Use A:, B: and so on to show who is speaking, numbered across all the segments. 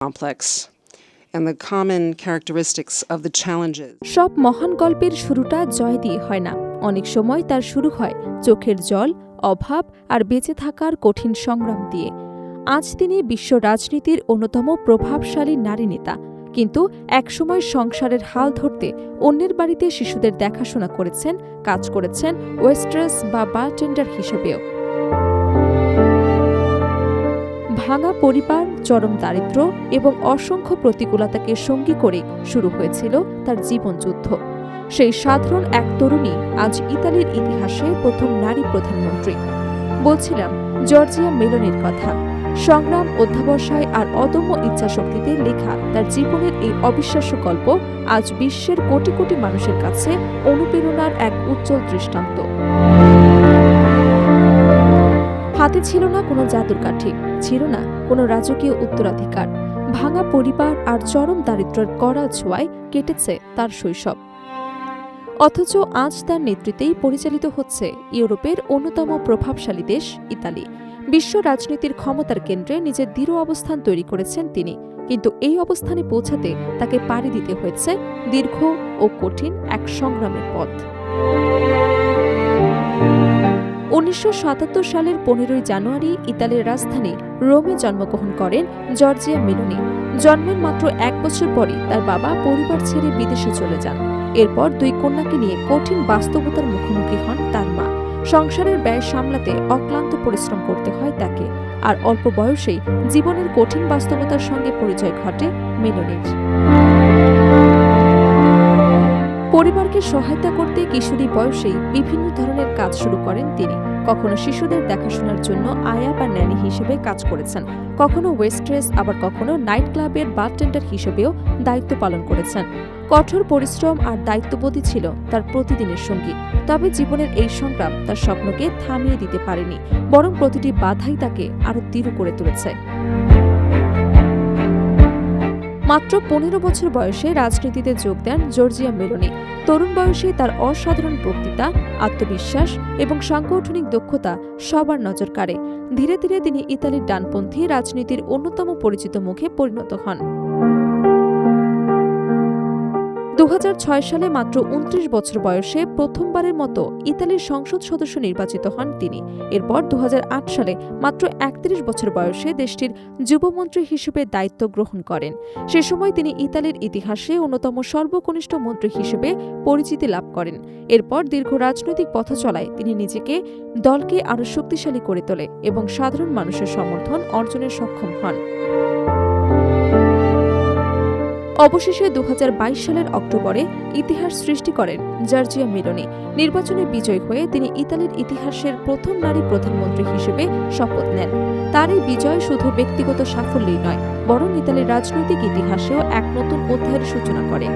A: complex and the common characteristics of the challenges.
B: সব মহান গল্পের শুরুটা জয় দিয়ে হয় না, অনেক সময় তার শুরু হয় চোখের জল, অভাব আর বেঁচে থাকার কঠিন সংগ্রাম দিয়ে। আজ তিনি বিশ্ব রাজনীতির অন্যতম প্রভাবশালী নারী নেতা, কিন্তু একসময় সংসারের হাল ধরতে অন্যের বাড়িতে শিশুদের দেখাশোনা করেছেন, কাজ করেছেন ওয়েস্ট্রেস বা বারটেন্ডার হিসেবেও। ভাঙা পরিবার, চরম দারিদ্র্য এবং অসংখ্য প্রতিকূলতাকে সঙ্গী করে শুরু হয়েছিল তার জীবনযুদ্ধ। সেই সাধারণ এক তরুণী আজ ইতালির ইতিহাসে প্রথম নারী প্রধানমন্ত্রী। বলছিলাম জর্জিয়া মেলোনির কথা। সংগ্রাম, অধ্যাবসায় আর অদম্য ইচ্ছাশক্তিতে লেখা তার জীবনের এই অবিশ্বাস্য গল্প আজ বিশ্বের কোটি কোটি মানুষের কাছে অনুপ্রেরণার এক উজ্জ্বল দৃষ্টান্ত। হাতে ছিল না কোনো জাদুর কাঠি, ছিল না কোনো রাজকীয় উত্তরাধিকার। ভাঙা পরিবার আর চরম দারিদ্র্যের কড়া ছোঁয়ায় কেটেছে তার শৈশব। অথচ আজ তার নেতৃত্বেই পরিচালিত হচ্ছে ইউরোপের অন্যতম প্রভাবশালী দেশ ইতালি। বিশ্ব রাজনীতির ক্ষমতার কেন্দ্রে নিজের দৃঢ় অবস্থান তৈরি করেছেন তিনি, কিন্তু এই অবস্থানে পৌঁছাতে তাকে পাড়ি দিতে হয়েছে দীর্ঘ ও কঠিন এক সংগ্রামের পথ। 1977 সালের 15 জানুয়ারি ইতালির রাজধানী রোমে জন্মগ্রহণ করেন জর্জিয়া মেলোনি। জন্মের মাত্র 1 বছর পরই তার বাবা পরিবার ছেড়ে বিদেশে চলে যান। এরপর 2 কন্যাকে নিয়ে কঠিন বাস্তবতার মুখোমুখি হন তার মা। সংসারের ব্যয় সামলাতে অক্লান্ত পরিশ্রম করতে হয় তাকে, আর অল্প বয়সেই জীবনের কঠিন বাস্তবতার সঙ্গে পরিচয় ঘটে মেলোনির। পরিবারকে সহায়তা করতে কিশোরী বয়সেই বিভিন্ন ধরনের কাজ শুরু করেন তিনি। কখনো শিশুদের দেখাশোনার জন্য আয়া বা ন্যানি হিসেবে কাজ করেছেন, কখনো ওয়েস্ট্রেস, আবার কখনো নাইট ক্লাবের বারটেন্ডার হিসেবেও দায়িত্ব পালন করেছেন। কঠোর পরিশ্রম আর দায়িত্ববোধই ছিল তার প্রতিদিনের সঙ্গী। তবে জীবনের এই সংগ্রাম তার স্বপ্নকে থামিয়ে দিতে পারেনি, বরং প্রতিটি বাধাই তাকে আরো দৃঢ় করে তুলেছে। মাত্র 15 বছর বয়সে রাজনীতিতে যোগ দেন জর্জিয়া মেলোনি। তরুণ বয়সে তার অসাধারণ বক্তৃতা, আত্মবিশ্বাস এবং সাংগঠনিক দক্ষতা সবার নজর কাড়ে। ধীরে ধীরে তিনি ইতালির ডানপন্থী রাজনীতির অন্যতম পরিচিত মুখে পরিণত হন। 2006 সালে মাত্র 29 বছর বয়সে প্রথমবারের মতো ইতালির সংসদ সদস্য নির্বাচিত হন তিনি। এরপর 2008 সালে মাত্র 31 বছর বয়সে দেশটির যুবমন্ত্রী হিসেবে দায়িত্ব গ্রহণ করেন। সে সময় তিনি ইতালির ইতিহাসে অন্যতম সর্বকনিষ্ঠ মন্ত্রী হিসেবে পরিচিতি লাভ করেন। এরপর দীর্ঘ রাজনৈতিক পথ চলায় তিনি নিজেকে, দলকে আরও শক্তিশালী করে তোলে এবং সাধারণ মানুষের সমর্থন অর্জনে সক্ষম হন। অবশেষে 2022 সালের অক্টোবরে ইতিহাস সৃষ্টি করেন জর্জিয়া মেলোনি। নির্বাচনে বিজয়ী হয়ে তিনি ইতালির ইতিহাসের প্রথম নারী প্রধানমন্ত্রী হিসেবে শপথ নেন। তার এই বিজয় শুধু ব্যক্তিগত সাফল্যই নয়, বরং ইতালির রাজনৈতিক ইতিহাসেও এক নতুন অধ্যায়ের সূচনা করে।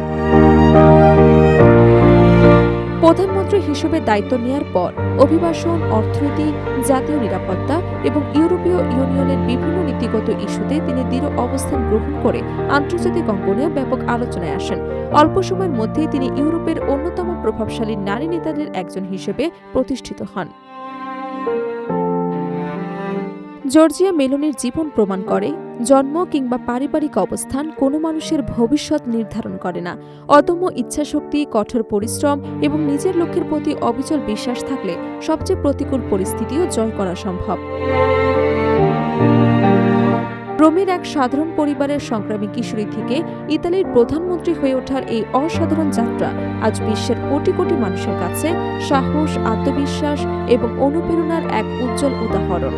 B: প্রধানমন্ত্রী হিসেবে দায়িত্ব নেওয়ার পর অভিবাসন, অর্থনীতি, জাতীয় নিরাপত্তা এবং ইউরোপীয় ইউনিয়নের বিভিন্ন নীতিগত ইস্যুতে তিনি দৃঢ় অবস্থান গ্রহণ করে আন্তর্জাতিক অঙ্গনেও ব্যাপক আলোচনায় আসেন। অল্প সময়ের মধ্যেই তিনি ইউরোপের অন্যতম প্রভাবশালী নারী নেতাদের একজন হিসেবে প্রতিষ্ঠিত হন। জর্জিয়া মেলোনির জীবন প্রমাণ করে, জন্ম কিংবা পারিবারিক অবস্থান কোনো মানুষের ভবিষ্যৎ নির্ধারণ করে না। অদম্য ইচ্ছাশক্তি, কঠোর পরিশ্রম এবং নিজের লক্ষ্যের প্রতি অবিচল বিশ্বাস থাকলে সবচেয়ে প্রতিকূল পরিস্থিতিও জয় করা সম্ভব। রোমের এক সাধারণ পরিবারের সংগ্রামী কিশোরী থেকে ইতালির প্রধানমন্ত্রী হয়ে ওঠার এই অসাধারণ যাত্রা আজ বিশ্বের কোটি কোটি মানুষের কাছে সাহস, আত্মবিশ্বাস এবং অনুপ্রেরণার এক উজ্জ্বল উদাহরণ।